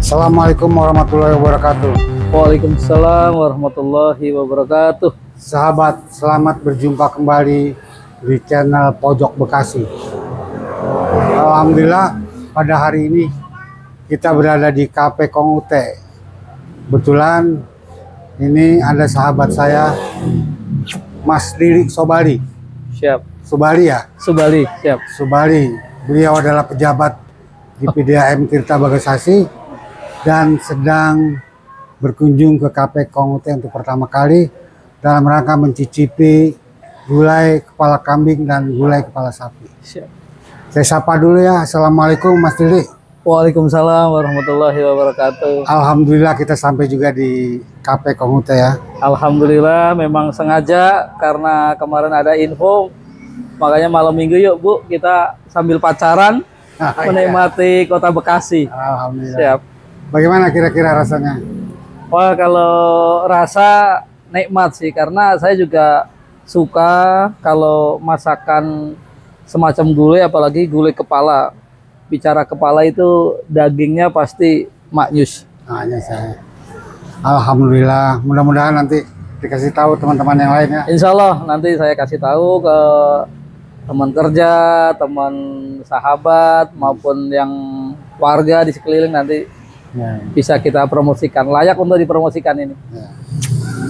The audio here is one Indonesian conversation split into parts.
Assalamualaikum warahmatullahi wabarakatuh. Waalaikumsalam warahmatullahi wabarakatuh. Sahabat, selamat berjumpa kembali di channel Pojok Bekasi. Alhamdulillah pada hari ini kita berada di Cafe Kong Ute. Kebetulan ini ada sahabat saya, Mas Lilik Sobali. Siap. Subali ya? Subali, siap. Subali. Beliau adalah pejabat di PDAM Tirta Bagasasi dan sedang berkunjung ke Cafe Kong Ute untuk pertama kali dalam rangka mencicipi gulai kepala kambing dan gulai kepala sapi. Siap. Saya sapa dulu ya. Assalamualaikum Mas Lilik. Waalaikumsalam warahmatullahi wabarakatuh. Alhamdulillah kita sampai juga di Cafe Kong Ute ya. Alhamdulillah, memang sengaja karena kemarin ada info, makanya malam minggu yuk Bu, kita sambil pacaran menikmati kota Bekasi. Alhamdulillah. Siap. Bagaimana kira-kira rasanya? Wah, kalau rasa nikmat sih, karena saya juga suka kalau masakan semacam gulai, apalagi gulai kepala. Bicara kepala itu dagingnya pasti maknyus. Hanya saya. Alhamdulillah. Mudah-mudahan nanti dikasih tahu teman-teman yang lain ya. Insya Allah nanti saya kasih tahu ke teman kerja, teman sahabat maupun yang warga di sekeliling, nanti Ya. bisa kita promosikan. Layak untuk dipromosikan ini. Ya.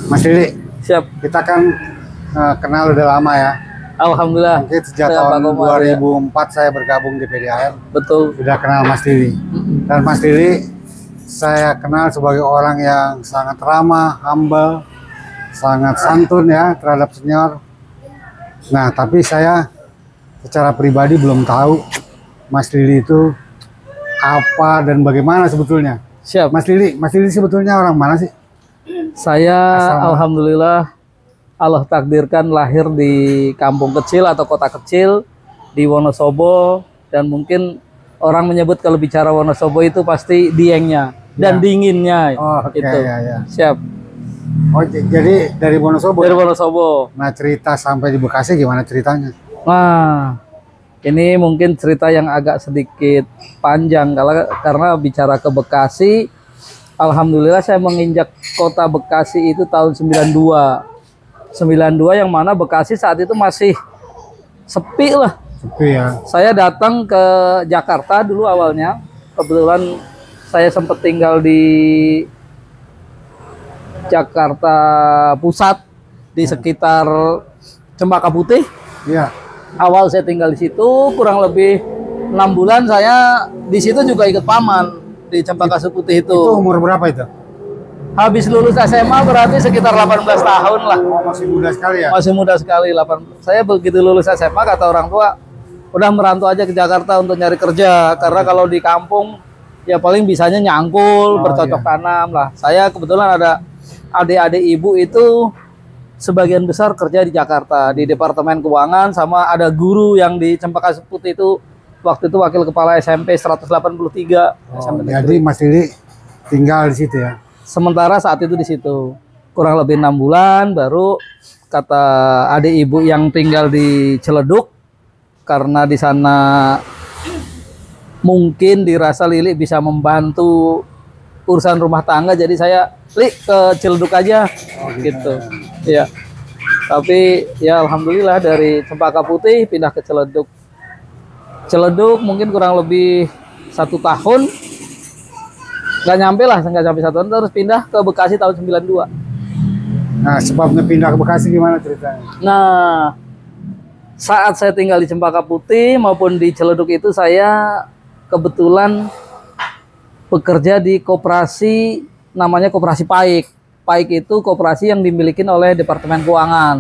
Mas Lilik, Siap. kita kan kenal udah lama ya. Alhamdulillah. Mungkin sejak Saya tahun Pak Komar, 2004 saya bergabung di PDAM. Betul. Sudah kenal Mas Lilik. Dan Mas Lilik saya kenal sebagai orang yang sangat ramah, humble, sangat santun ya terhadap senior. Nah, tapi saya secara pribadi belum tahu Mas Lilik itu apa dan bagaimana sebetulnya. Siap. Mas Lilik sebetulnya orang mana sih? Saya Asal- alhamdulillah Allah takdirkan lahir di kampung kecil atau kota kecil di Wonosobo, dan mungkin orang menyebut kalau bicara Wonosobo itu pasti diengnya dan Ya. dinginnya. Oh, oke, Itu. ya. Siap. Oh, jadi dari Wonosobo. Dari ya? Wonosobo. Nah, cerita sampai di Bekasi gimana ceritanya? Nah, ini mungkin cerita yang agak sedikit panjang karena bicara ke Bekasi, alhamdulillah saya menginjak kota Bekasi itu tahun 92. 92 yang mana Bekasi saat itu masih sepi lah. Sepi ya. Saya datang ke Jakarta dulu awalnya. Kebetulan saya sempat tinggal di Jakarta Pusat di sekitar Cempaka Putih. Iya. Awal saya tinggal di situ kurang lebih 6 bulan, saya di situ juga ikut paman di Cempaka Putih itu. Itu umur berapa itu? Habis lulus SMA berarti sekitar 18 tahun lah. Oh, masih muda sekali ya. Masih muda sekali. Saya begitu lulus SMA kata orang tua, udah merantau aja ke Jakarta untuk nyari kerja, karena kalau di kampung ya paling bisanya nyangkul, Oh, bercocok iya. tanam lah. Saya kebetulan ada adik-adik ibu itu sebagian besar kerja di Jakarta di Departemen Keuangan, sama ada guru yang di Cempaka Putih itu waktu itu wakil kepala SMP 183. Oh, SMP jadi Mas Lilik tinggal di situ ya. Sementara saat itu di situ kurang lebih 6 bulan, baru kata adik ibu yang tinggal di Ciledug, karena di sana mungkin dirasa Lilik bisa membantu urusan rumah tangga, jadi saya Lik ke Ciledug aja. Gitu. Iya. Tapi ya alhamdulillah dari Cempaka Putih pindah ke Ciledug. Ciledug mungkin kurang lebih 1 tahun. Nggak nyampe lah, nggak sampai 1 tahun, terus pindah ke Bekasi tahun 92. Nah, sebabnya pindah ke Bekasi gimana ceritanya? Nah, saat saya tinggal di Cempaka Putih maupun di Ciledug itu, saya kebetulan bekerja di koperasi namanya Koperasi Paik. Paik itu koperasi yang dimiliki oleh Departemen Keuangan.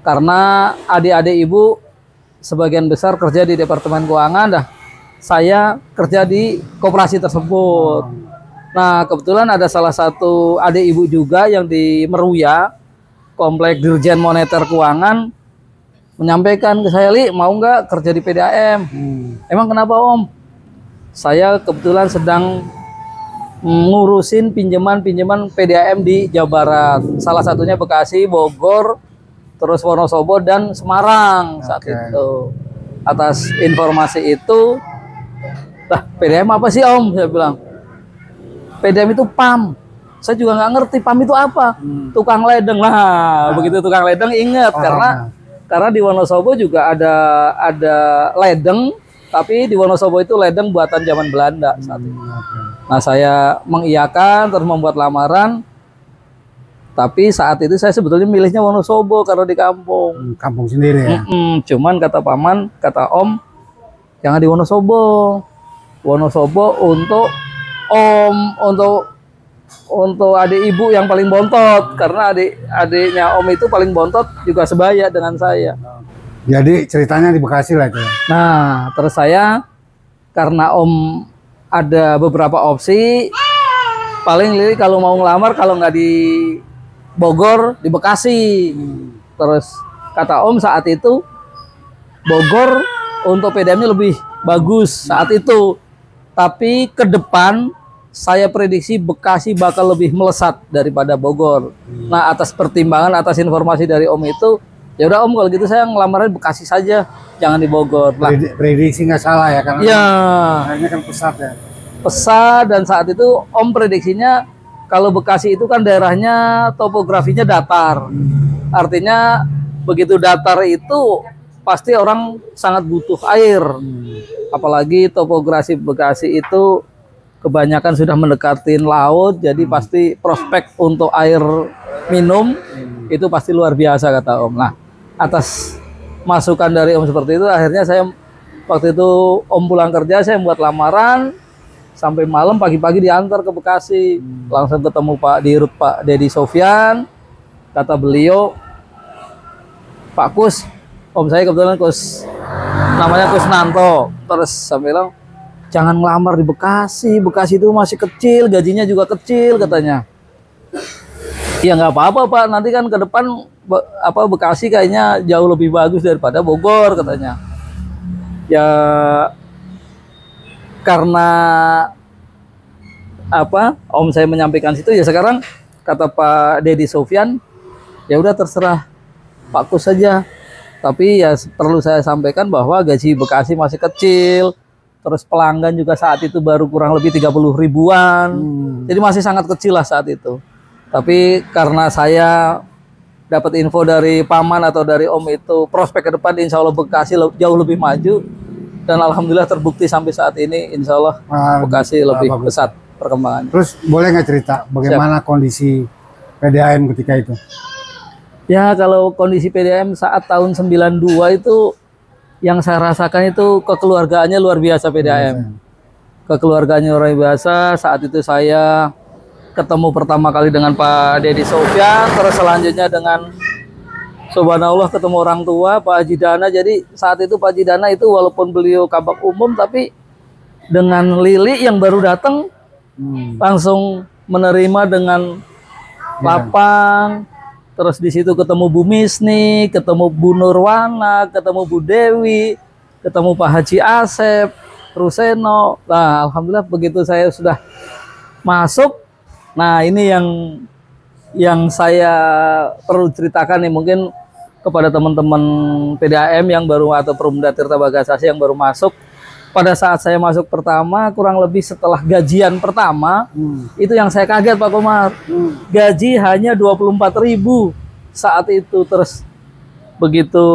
Karena adik-adik ibu sebagian besar kerja di Departemen Keuangan, dah saya kerja di koperasi tersebut. Nah, kebetulan ada salah satu adik ibu juga yang di Meruya, Komplek Dirjen Moneter Keuangan, menyampaikan ke saya, Li, mau nggak kerja di PDAM? Emang kenapa Om? Saya kebetulan sedang ngurusin pinjaman-pinjaman PDAM di Jawa Barat. Salah satunya Bekasi, Bogor, terus Wonosobo, dan Semarang saat itu. Atas informasi itu, lah PDAM apa sih Om? Saya bilang. PDM itu PAM. Saya juga nggak ngerti PAM itu apa. Tukang ledeng lah. Begitu tukang ledeng ingat karena di Wonosobo juga ada ledeng, tapi di Wonosobo itu ledeng buatan zaman Belanda saat itu. Nah, saya mengiyakan terus membuat lamaran. Tapi saat itu saya sebetulnya milihnya Wonosobo karena di kampung. Kampung sendiri ya. Cuman kata paman, kata om, jangan di Wonosobo. Wonosobo untuk om, untuk adik ibu yang paling bontot, karena adiknya om itu paling bontot juga sebaya dengan saya. Jadi ceritanya di Bekasi lah itu. Nah, terus saya karena om ada beberapa opsi, paling Lili kalau mau ngelamar kalau nggak di Bogor, di Bekasi. Terus kata om saat itu Bogor untuk PDM-nya lebih bagus saat itu. Tapi ke depan saya prediksi Bekasi bakal lebih melesat daripada Bogor. Nah, atas pertimbangan, atas informasi dari om itu, ya udah om kalau gitu saya ngelamarnya Bekasi saja, jangan di Bogor. Nah, prediksi nggak salah ya karena ya, akhirnya kan pesat ya. Pesat, dan saat itu om prediksinya kalau Bekasi itu kan daerahnya topografinya datar. Artinya begitu datar itu pasti orang sangat butuh air. Apalagi topografi Bekasi itu kebanyakan sudah mendekatin laut, jadi pasti prospek untuk air minum itu pasti luar biasa kata om. Nah, atas masukan dari om seperti itu, akhirnya saya waktu itu om pulang kerja, saya buat lamaran sampai malam, pagi-pagi diantar ke Bekasi. Langsung ketemu Pak Dirut, Pak Dedi Sofyan. Kata beliau, Pak Kus, om saya kebetulan Kus, namanya Kus Nanto. Terus saya bilang, jangan ngelamar di Bekasi. Bekasi itu masih kecil, gajinya juga kecil katanya. Ya nggak apa-apa Pak, nanti kan ke depan Bekasi kayaknya jauh lebih bagus daripada Bogor katanya. Ya karena om saya menyampaikan situ, ya sekarang kata Pak Dedi Sofyan, ya udah terserah Pak Kus saja. Tapi ya perlu saya sampaikan bahwa gaji Bekasi masih kecil. Terus pelanggan juga saat itu baru kurang lebih 30 ribuan. Jadi masih sangat kecil lah saat itu. Tapi karena saya dapat info dari paman atau dari om itu, prospek ke depan insya Allah Bekasi jauh lebih maju. Dan alhamdulillah terbukti sampai saat ini insya Allah Bekasi lebih pesat perkembangannya. Terus boleh nggak cerita bagaimana kondisi PDAM ketika itu? Ya kalau kondisi PDAM saat tahun 92 itu, yang saya rasakan itu kekeluargaannya luar biasa PDAM. Kekeluargaannya luar biasa. Saat itu saya ketemu pertama kali dengan Pak Dedi Sofyan, terus selanjutnya dengan subhanallah ketemu orang tua Pak Haji Dana. Jadi saat itu Pak Haji Dana itu walaupun beliau kabak umum, tapi dengan Lili yang baru datang langsung menerima dengan lapang. Terus di situ ketemu Bu Misni, ketemu Bu Nurwana, ketemu Bu Dewi, ketemu Pak Haji Asep, Ruseno. Nah, alhamdulillah begitu saya sudah masuk. Nah, ini yang saya perlu ceritakan nih, mungkin kepada teman-teman PDAM yang baru atau Perumda Tirta Bagasasi yang baru masuk. Pada saat saya masuk pertama, kurang lebih setelah gajian pertama, itu yang saya kaget Pak Komar. Gaji hanya 24.000 saat itu. Terus begitu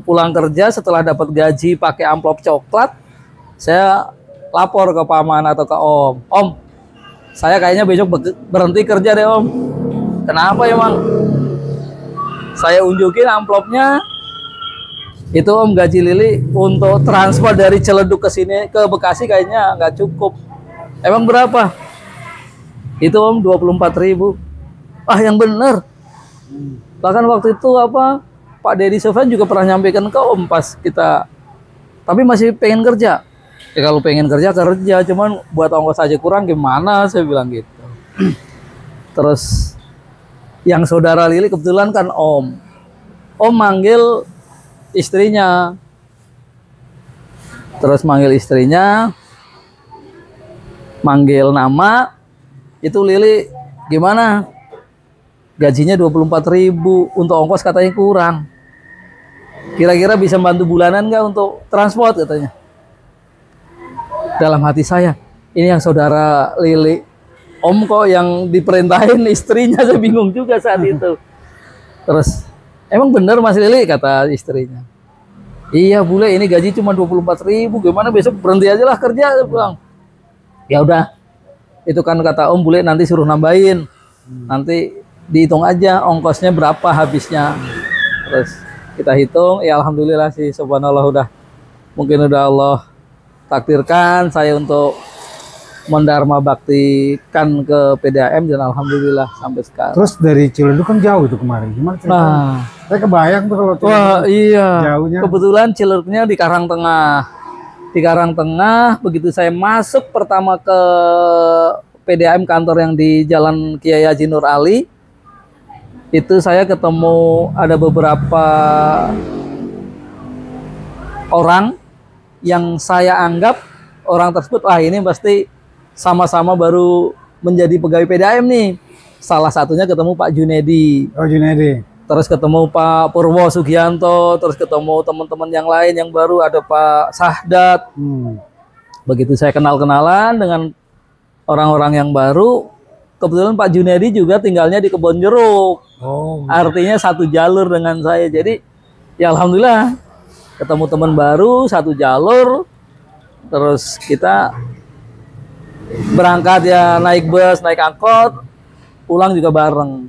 pulang kerja setelah dapat gaji pakai amplop coklat, saya lapor ke paman atau ke om. Om, saya kayaknya besok berhenti kerja deh om. Kenapa emang? Saya unjukin amplopnya. Itu om, gaji Lili untuk transfer dari Ciledug ke sini ke Bekasi kayaknya nggak cukup. Emang berapa? Itu om 24.000. Ah yang bener. Bahkan waktu itu Pak Dedi Sofyan juga pernah nyampaikan ke om pas kita, tapi masih pengen kerja. Ya kalau pengen kerja, cuman buat ongkos aja kurang gimana, saya bilang gitu. Terus yang saudara Lili kebetulan kan om manggil istrinya, terus manggil istrinya, manggil nama, itu Lili gimana? Gajinya 24.000, untuk ongkos katanya kurang. Kira-kira bisa bantu bulanan nggak untuk transport katanya. Dalam hati saya, ini yang saudara Lili Om kok yang diperintahin istrinya, saya bingung juga saat itu. Terus, emang bener Mas Lili, kata istrinya. Iya bule, ini gaji cuma 24.000, gimana besok berhenti aja lah kerja, saya bilang. Ya udah, itu kan kata Om, bule nanti suruh nambahin, nanti dihitung aja ongkosnya berapa habisnya. Terus kita hitung, ya alhamdulillah sih, subhanallah mungkin udah Allah takdirkan saya untuk mendharma baktikan ke PDAM dan alhamdulillah sampai sekarang. Terus dari Ciledug kan jauh itu kemarin, gimana ceritanya? Nah, Saya kebayang tuh kalau Ciledug. wah iya, jauhnya. kebetulan Ciledugnya di Karangtengah. Di Karangtengah, begitu saya masuk pertama ke PDAM kantor yang di Jalan Kiai Haji Nur Ali, itu saya ketemu ada beberapa orang yang saya anggap orang tersebut, wah ini pasti sama-sama baru menjadi pegawai PDAM nih. Salah satunya ketemu Pak Junedi. Oh, Junedi. Terus ketemu Pak Purwo Sugianto, terus ketemu teman-teman yang lain yang baru, ada Pak Sahdat. Begitu saya kenal-kenalan dengan orang-orang yang baru, kebetulan Pak Junedi juga tinggalnya di Kebonjeruk. Oh. Artinya satu jalur dengan saya. Jadi ya alhamdulillah ketemu teman baru, satu jalur. Terus kita berangkat ya naik bus, naik angkot, pulang juga bareng.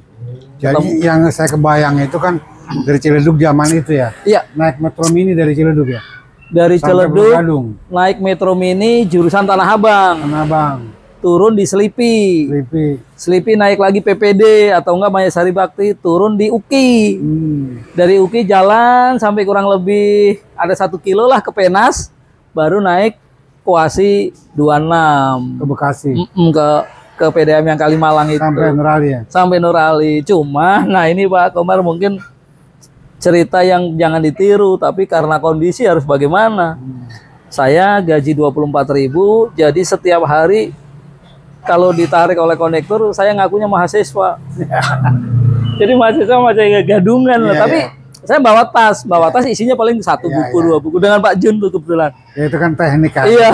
Jadi yang saya kebayang itu kan dari Ciledug zaman itu ya. Iya, Naik Metro Mini dari Ciledug ya. dari Sampai Ciledug Gadung. naik Metro Mini jurusan Tanah Abang, Tanah Abang, turun di Selipi. Lipi. Selipi naik lagi PPD atau enggak Mayasari Bakti, turun di UKI. Dari UKI jalan sampai kurang lebih ada 1 kilo lah ke Penas, baru naik Koasi 26 Ke Bekasi. ke PDAM yang Kalimalang itu. Sampai Nurali ya. Sampai Nur Ali. Cuma, nah ini Pak Komar mungkin cerita yang jangan ditiru, tapi karena kondisi harus bagaimana. Saya gaji 24.000, jadi setiap hari kalau ditarik oleh konektor, saya ngakunya mahasiswa. Jadi mahasiswa macam gadungan lah. Iya, Tapi saya bawa tas isinya paling 1 buku, 2 buku. Dengan Pak Jun tuh kebetulan. Ya, itu kan teknik kan. Iya.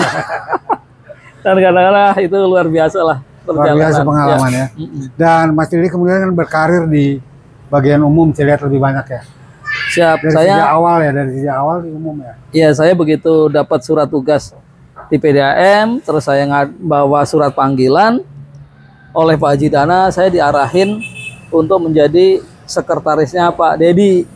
Dan kadang-kadang itu luar biasa lah. Luar biasa pengalaman ya. Dan Mas Lili kemudian kan berkarir di bagian umum, saya lihat lebih banyak ya. Siap, Dari saya sejak awal ya, dari sejak awal di umum ya. Iya, saya begitu dapat surat tugas di PDAM, terus saya bawa surat panggilan oleh Pak Haji Dana, saya diarahin untuk menjadi sekretarisnya Pak Dedi.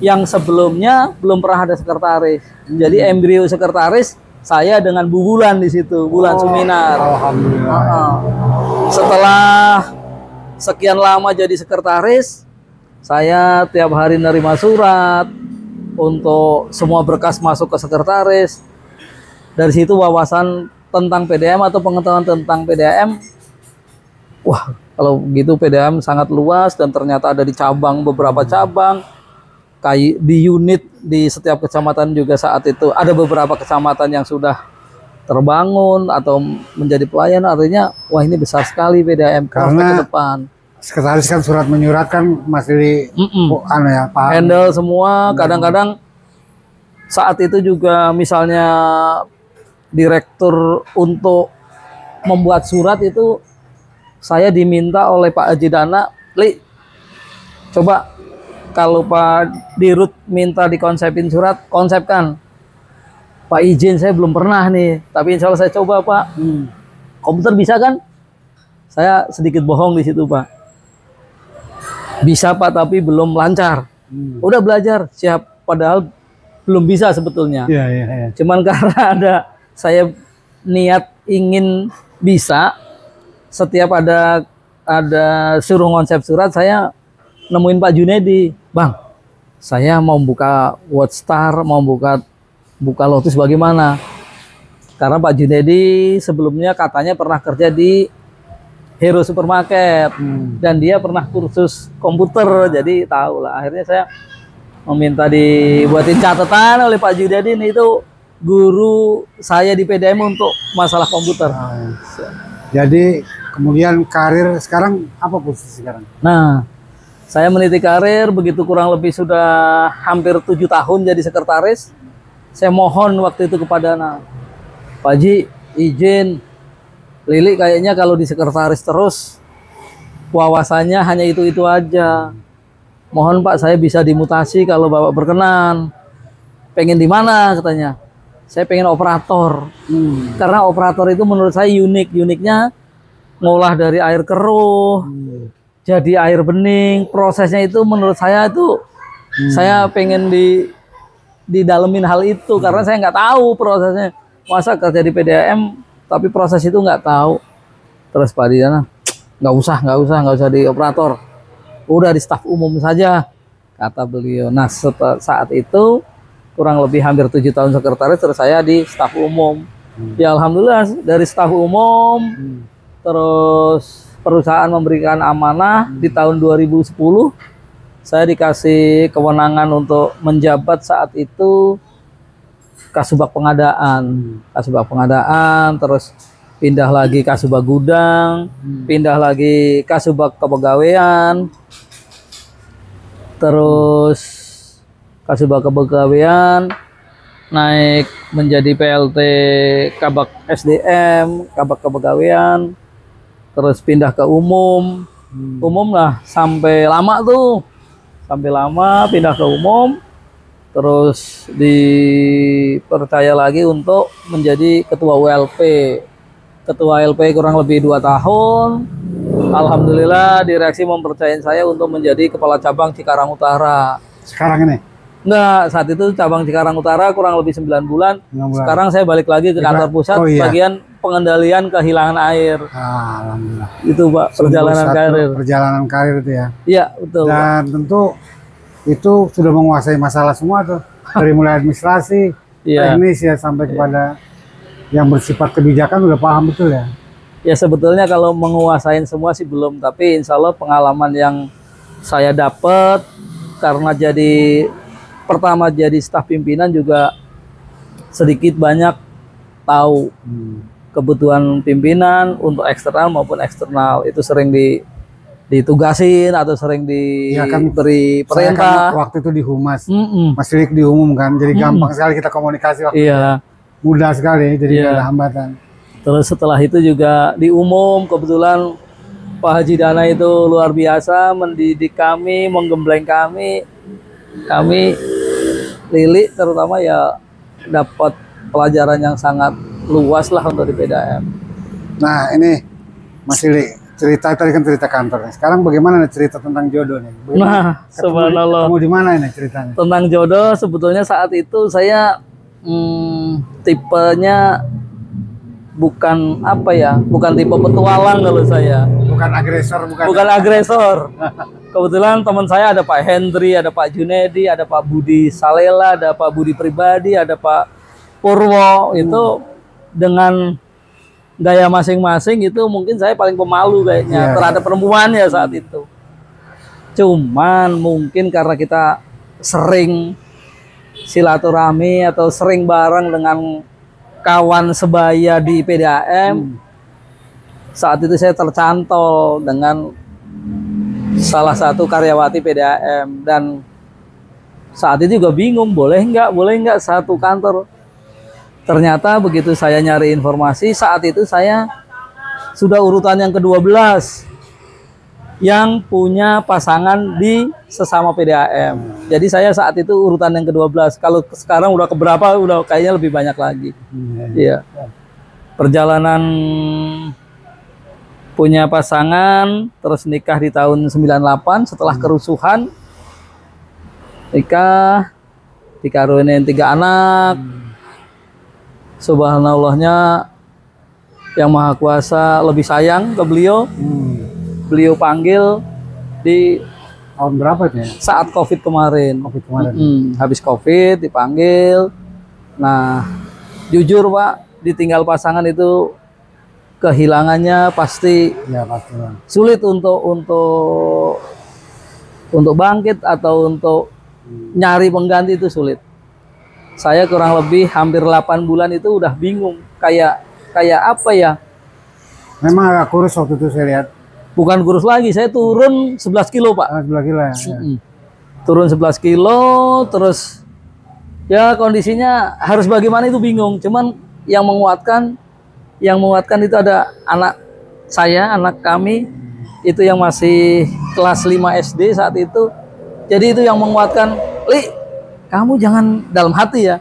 Yang sebelumnya belum pernah ada sekretaris. Jadi embrio sekretaris saya dengan Bu Bulan di situ, Bulan Suminar. Alhamdulillah. Setelah sekian lama jadi sekretaris, saya tiap hari nerima surat untuk semua berkas masuk ke sekretaris. Dari situ wawasan tentang PDAM atau pengetahuan tentang PDAM, wah kalau gitu PDAM sangat luas dan ternyata ada di cabang, beberapa cabang, kayak di unit di setiap kecamatan juga saat itu ada beberapa kecamatan yang sudah terbangun atau menjadi pelayan. Artinya wah ini besar sekali PDAM Karena ke depan. Sekretaris kan surat menyurat kan Mas Lili anu ya, Pak. Handle semua. Kadang-kadang saat itu juga misalnya direktur untuk membuat surat itu saya diminta oleh Pak Haji Dana, Li, coba kalau Pak Dirut minta dikonsepin surat, konsepkan. Pak izin saya belum pernah nih, tapi insya Allah saya coba Pak. Komputer bisa kan? Saya sedikit bohong di situ Pak. Bisa Pak, tapi belum lancar. Udah belajar, siap. Padahal belum bisa sebetulnya. Iya. Cuman karena ada saya niat ingin bisa, setiap ada suruh konsep surat, saya nemuin Pak Junedi, Bang, saya mau buka Wordstar, mau buka Lotus bagaimana? Karena Pak Junedi sebelumnya katanya pernah kerja di Hero Supermarket dan dia pernah kursus komputer, jadi tahu lah. Akhirnya saya meminta dibuatin catatan oleh Pak Junedi, itu guru saya di PDAM untuk masalah komputer. Jadi kemudian karir sekarang apa posisi sekarang? Nah, saya meniti karir begitu kurang lebih sudah hampir 7 tahun jadi sekretaris. Saya mohon waktu itu kepada Pak Haji izin Lili kayaknya kalau di sekretaris terus wawasannya hanya itu-itu aja. Mohon Pak, saya bisa dimutasi kalau Bapak berkenan. Pengen di mana katanya? Saya pengen operator. Karena operator itu menurut saya unik. Uniknya ngolah dari air keruh jadi air bening. Prosesnya itu menurut saya itu saya pengen didalemin hal itu karena saya nggak tahu prosesnya. Masa kerja di PDAM tapi proses itu nggak tahu. Terus Pak Diana, nggak usah di operator, udah di staf umum saja kata beliau. Nah saat itu kurang lebih hampir 7 tahun sekretaris, terus saya di staf umum. Ya alhamdulillah dari staf umum, terus perusahaan memberikan amanah di tahun 2010 saya dikasih kewenangan untuk menjabat saat itu Kasubag Pengadaan. Kasubag Pengadaan, terus pindah lagi Kasubag Gudang, pindah lagi Kasubag Kepegawaian, terus Kasubag Kepegawaian naik menjadi PLT Kabag SDM, Kabag Kepegawaian, terus pindah ke umum. Umum lah sampai lama tuh, sampai lama pindah ke umum. Terus dipercaya lagi untuk menjadi ketua ULP. Ketua LP kurang lebih 2 tahun. Alhamdulillah direksi mempercayain saya untuk menjadi kepala cabang Cikarang Utara. Sekarang ini? Enggak, saat itu cabang Cikarang Utara kurang lebih 9 bulan. 9 bulan. Sekarang saya balik lagi ke kantor pusat, bagian pengendalian kehilangan air. Alhamdulillah. Itu Pak, perjalanan karir. Perjalanan karir itu ya? Iya, betul. Dan tentu itu sudah menguasai masalah semua tuh. Dari mulai administrasi, teknis ya, sampai kepada yang bersifat kebijakan udah paham betul ya? Ya sebetulnya kalau menguasain semua sih belum, tapi insya Allah pengalaman yang saya dapat karena pertama jadi staf pimpinan juga sedikit banyak tahu kebutuhan pimpinan untuk eksternal maupun eksternal. Itu sering ditugasin atau sering diberi perintah. Kan waktu itu di Humas, Mas Rik diumum kan, jadi gampang sekali kita komunikasi waktu itu. Mudah sekali, jadi nggak ada hambatan. Terus setelah itu juga diumum, kebetulan Pak Haji Dana itu luar biasa mendidik kami, menggembleng kami Lili terutama ya dapat pelajaran yang sangat luas lah untuk di PDAM. Nah ini Mas Lili, cerita tadi kan cerita kantor. Sekarang bagaimana nih cerita tentang jodoh nih? Nah, subhanallah. Ketemu di mana ini ceritanya? Tentang jodoh sebetulnya saat itu saya tipenya bukan tipe petualang kalau saya. Bukan agresor, bukan agresor. Kebetulan teman saya ada Pak Hendri, ada Pak Junedi, ada Pak Budi Salela, ada Pak Budi Pribadi, ada Pak Purwo. Itu dengan gaya masing-masing itu mungkin saya paling pemalu kayaknya terhadap perempuan ya saat itu. Cuman mungkin karena kita sering silaturahmi atau sering bareng dengan kawan sebaya di PDAM, saat itu saya tercantol dengan salah satu karyawati PDAM dan saat itu juga bingung boleh nggak satu kantor. Ternyata begitu saya nyari informasi, saat itu saya sudah urutan yang ke-12 yang punya pasangan di sesama PDAM. Jadi saya saat itu urutan yang ke-12. Kalau sekarang udah keberapa, udah kayaknya lebih banyak lagi. Iya. Perjalanan punya pasangan, terus nikah di tahun 98 setelah kerusuhan. Nikah, dikaruniai 3 anak. Subhanallahnya Yang Maha Kuasa lebih sayang ke beliau. Beliau panggil di tahun berapa ya? Saat COVID kemarin. Habis COVID dipanggil. Nah, jujur Pak, ditinggal pasangan itu kehilangannya pasti sulit untuk bangkit atau untuk nyari pengganti itu sulit. Saya kurang lebih hampir 8 bulan itu udah bingung kayak apa ya? Memang agak kurus waktu itu saya lihat. Bukan kurus lagi, saya turun 11 kilo Pak. 11 kilo ya? Turun 11 kilo, terus ya kondisinya harus bagaimana itu bingung. Cuman yang menguatkan yang menguatkan itu ada anak saya, anak kami itu yang masih kelas 5 SD saat itu. Jadi itu yang menguatkan, Li, kamu jangan dalam hati ya,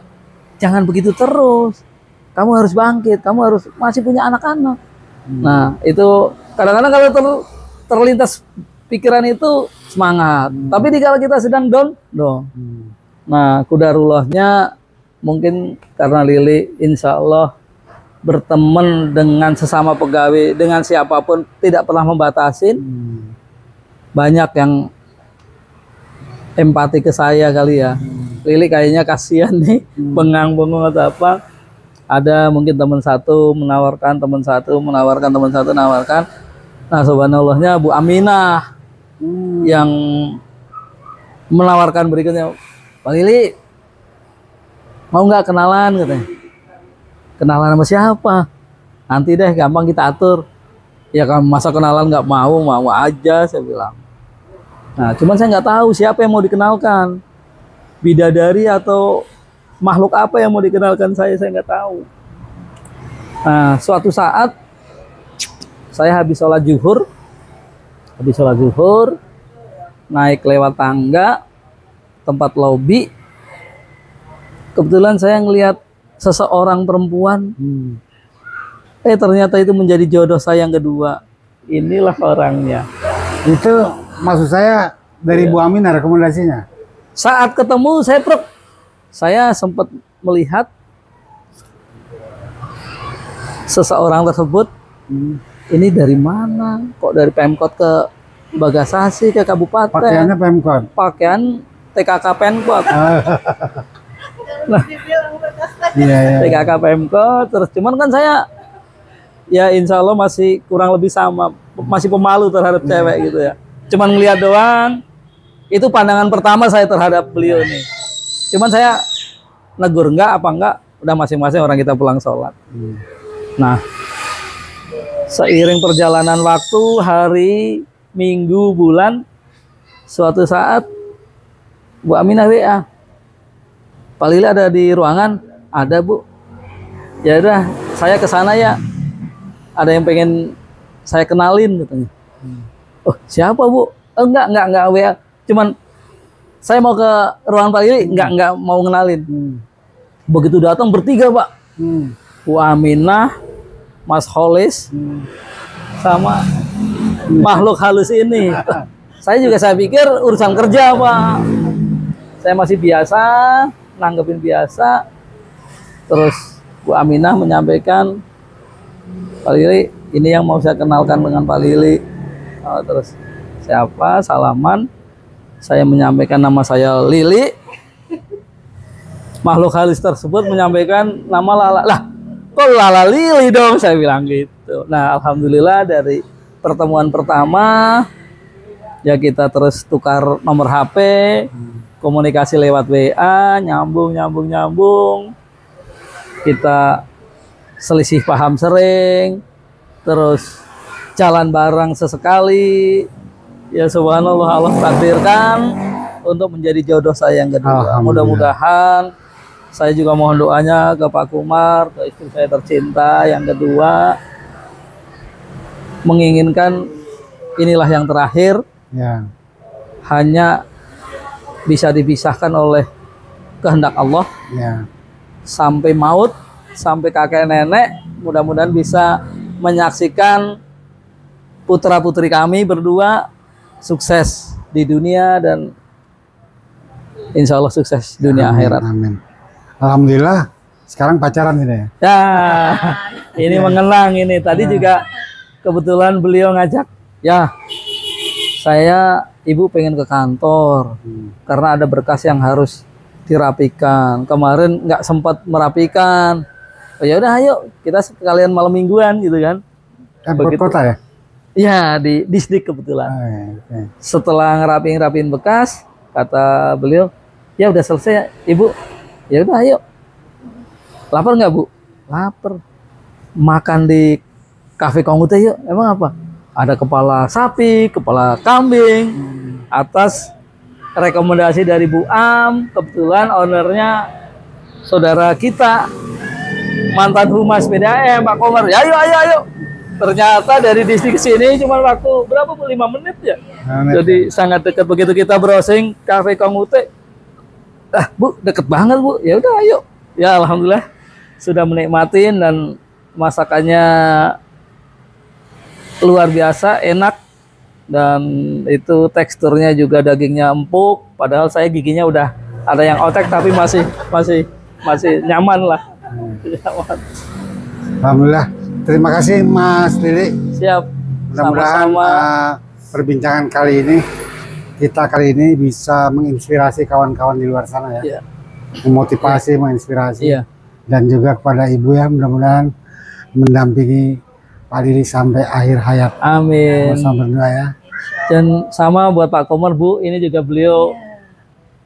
jangan begitu terus. Kamu harus bangkit, kamu harus masih punya anak-anak. Nah itu kadang-kadang kalau terlintas pikiran itu semangat. Tapi dikala kita sedang down. Nah kudarullahnya mungkin karena Lili insya Allah berteman dengan sesama pegawai, dengan siapapun, tidak pernah membatasin. Banyak yang empati ke saya kali ya. Lili kayaknya kasihan nih, bengang-bengong atau apa. Ada mungkin teman satu menawarkan, teman satu menawarkan, teman satu menawarkan. Nah subhanallahnya Bu Aminah yang menawarkan berikutnya, Pak Lili mau nggak kenalan katanya. Kenalan sama siapa? Nanti deh, gampang kita atur. Ya kan masa kenalan nggak mau aja saya bilang. Nah, cuman saya nggak tahu siapa yang mau dikenalkan. Bidadari atau makhluk apa yang mau dikenalkan saya nggak tahu. Nah, suatu saat saya habis sholat zuhur, naik lewat tangga tempat lobi. Kebetulan saya ngelihat seseorang perempuan, ternyata itu menjadi jodoh saya yang kedua. Inilah orangnya. Itu maksud saya dari Bu Aminah rekomendasinya. Saat ketemu saya sempat melihat seseorang tersebut. Ini dari mana? Kok dari Pemkot ke Bagasasi ke kabupaten? Pakaiannya Pemkot. Pakaian TKK Pemkot. Nah, TKK Pemkot terus, cuman kan saya ya insya Allah masih kurang lebih sama, masih pemalu terhadap cewek gitu ya. Cuman ngeliat doang, itu pandangan pertama saya terhadap beliau nih. Cuman saya negur enggak, udah masing-masing orang kita pulang sholat. Nah, seiring perjalanan waktu, hari, minggu, bulan, suatu saat Bu Aminah WA, Pak Lili ada di ruangan? Ada Bu. Ya udah, saya ke sana ya. Ada yang pengen saya kenalin katanya. Oh siapa Bu? Enggak WA. Cuman saya mau ke ruangan Pak Lili, enggak mau kenalin. Begitu datang bertiga Pak. Bu Aminah, Mas Holis, sama makhluk halus ini. Saya pikir urusan kerja Pak. Saya masih biasa, nanggepin biasa. Terus Bu Aminah menyampaikan, Pak Lili, ini yang mau saya kenalkan dengan Pak Lili. Terus siapa? Salaman. Saya menyampaikan nama saya Lili. Makhluk halus tersebut menyampaikan nama Lala. Lah, kok Lala Lili dong? Saya bilang gitu. Nah, alhamdulillah dari pertemuan pertama ya kita terus tukar nomor HP, komunikasi lewat WA, nyambung. Kita selisih paham sering, terus jalan bareng sesekali. Ya subhanallah, Allah takdirkan untuk menjadi jodoh saya yang kedua. Mudah-mudahan saya juga mohon doanya ke Pak Kumar, ke istri saya tercinta yang kedua, menginginkan inilah yang terakhir. Ya. Hanya bisa dipisahkan oleh kehendak Allah. Ya. Sampai maut, sampai kakek nenek, mudah-mudahan bisa menyaksikan putra-putri kami berdua sukses di dunia dan insya Allah sukses dunia akhirat. Amin. Alhamdulillah sekarang pacaran ini ya. Ya, ini mengenang ini. Tadi juga kebetulan beliau ngajak, ya saya Ibu pengen ke kantor karena ada berkas yang harus dirapikan. Kemarin nggak sempat merapikan. Oh, ya udah, ayo kita sekalian malam mingguan gitu kan. Begitu. Kota ya? Iya di Disdik kebetulan. Setelah ngerapiin bekas, kata beliau, ya udah selesai Ibu. Ya udah ayo. Lapar nggak Bu? Lapar. Makan di Cafe Kongute yuk. Emang apa? Ada kepala sapi, kepala kambing. Atas rekomendasi dari Bu Am, kebetulan ownernya saudara kita. mantan humas PDAM Pak Komar. Ya, ayo ayo ayo. Ternyata dari distrik sini cuma waktu berapa Bu? 5 menit ya. Jadi sangat dekat. Begitu kita browsing Cafe Kongute, Bu deket banget Bu. Ya udah ayo. Ya alhamdulillah sudah menikmatin dan masakannya luar biasa enak dan itu teksturnya juga dagingnya empuk. Padahal saya giginya udah ada yang otek tapi masih nyaman lah. Nyaman. Alhamdulillah. Terima kasih Mas Lili. Siap. Mudah-mudahan perbincangan kita kali ini bisa menginspirasi kawan-kawan di luar sana ya. Iya. Memotivasi, menginspirasi. Iya. Dan juga kepada Ibu ya, mudah-mudahan mendampingi Pak Lili sampai akhir hayat. Amin. Sama berdoa ya. Dan sama buat Pak Komar Bu, ini juga beliau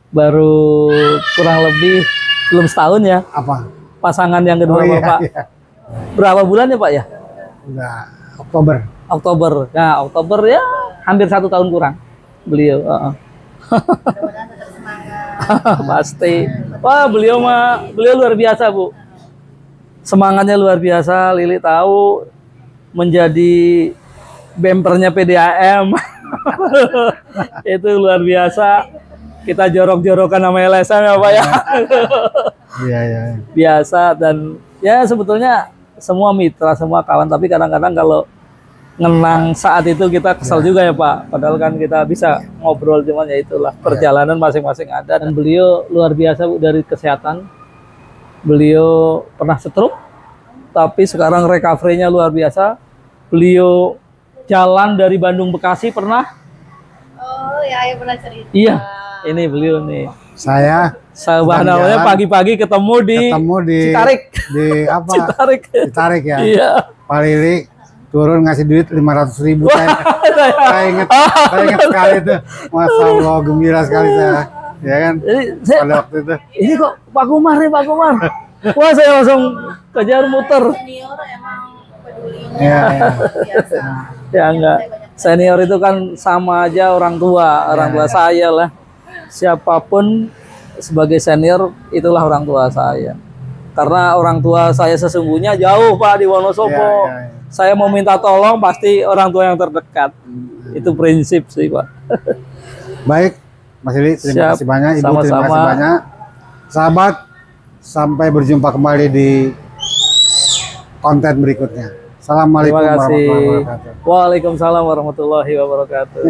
baru kurang lebih belum setahun ya. Apa? Pasangan yang kedua Bapak. Iya. Berapa bulan ya Pak ya? Udah Oktober. Oktober. Nah, Oktober ya hampir 1 tahun kurang beliau. Mudah-mudahan tetap semangat. Pasti. Wah, beliau luar biasa, Bu. Semangatnya luar biasa. Lili tahu menjadi bempernya PDAM. Itu luar biasa. Kita jorok-jorokan sama LSM ya, Pak ya. Iya, iya. Biasa dan ya sebetulnya semua mitra, semua kawan, tapi kadang-kadang kalau ngenang saat itu kita kesal juga ya Pak. Padahal kan kita bisa ngobrol, cuman ya itulah perjalanan masing-masing ada. Dan beliau luar biasa Bu dari kesehatan. Beliau pernah stroke, tapi sekarang recovery-nya luar biasa. Beliau jalan dari Bandung Bekasi pernah. Oh ya, pernah cerita. Iya, ini beliau nih. Saya Namanya pagi-pagi ketemu di Citarik. Di apa? Citarik. Citarik ya. Iya. Pak Lili turun ngasih duit 500.000 saya ingat sekali itu. Masya Allah, gembira sekali saya. Ya kan? Jadi Pada waktu itu. ini kok Pak Komar nih, Pak Komar. Wah, saya langsung kejar muter. Senior emang pedulinya Iya, iya. biasa. Ya enggak. Senior itu kan sama aja orang tua saya lah. Siapapun sebagai senior itulah orang tua saya. Karena orang tua saya sesungguhnya jauh Pak di Wonosobo. Iya, iya. Saya mau minta tolong pasti orang tua yang terdekat. Itu prinsip sih Pak. Baik, Mas Lili, terima Siap. kasih banyak. Ibu, terima Sama-sama. kasih banyak. Sahabat, sampai berjumpa kembali di konten berikutnya. Assalamualaikum Terima kasih. warahmatullahi wabarakatuh. Waalaikumsalam warahmatullahi wabarakatuh.